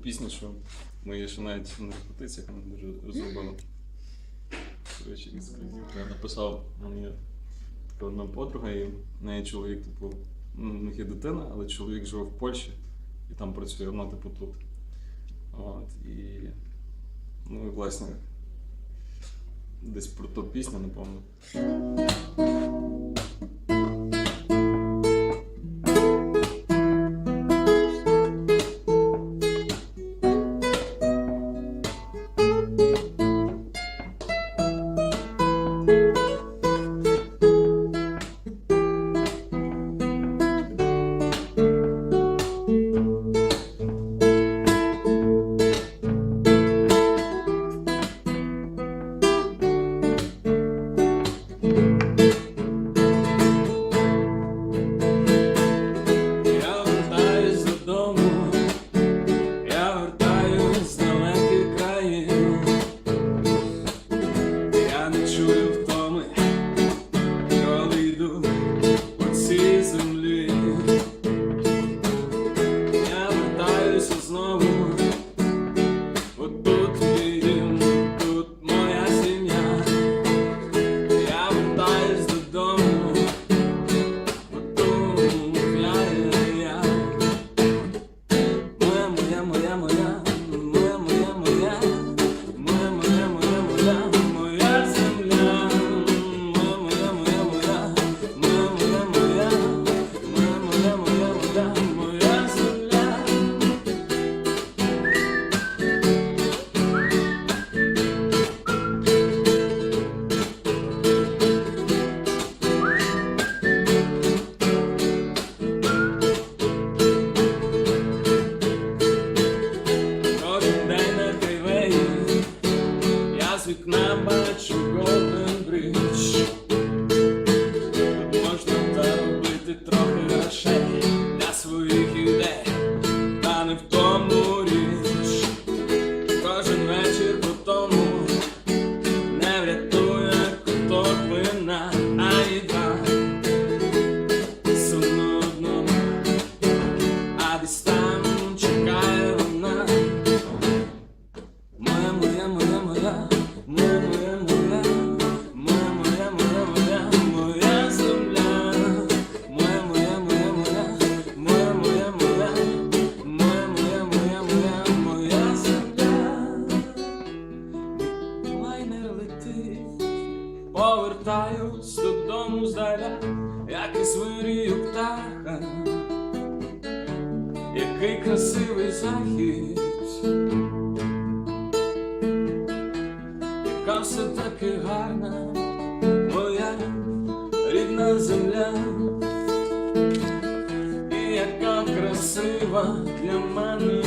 пісня, що ми ще навіть на репетиціях мене дуже розробили. До речі, ексклюзив. Я написав, мені така одна подруга, і в неї чоловік, типу, у них є дитина, але чоловік живе в Польщі і там працює, вона, типу, тут. От, і, ну, і, власне, десь про ту пісню, напевно. З вікна бачу Golden Bridge. Тут можна заробити трохи грошей для своїх ідей, та не в тому річ. Кожен вечір по тому не врятує куток вина, а їда сумно одному, а десь там чекає вона. Моя, моя, моя, моя. Повертаюсь додому здаля, як із вирію птаха. Який красивий захід, яка все-таки гарна моя рідна земля, і яка красива для мене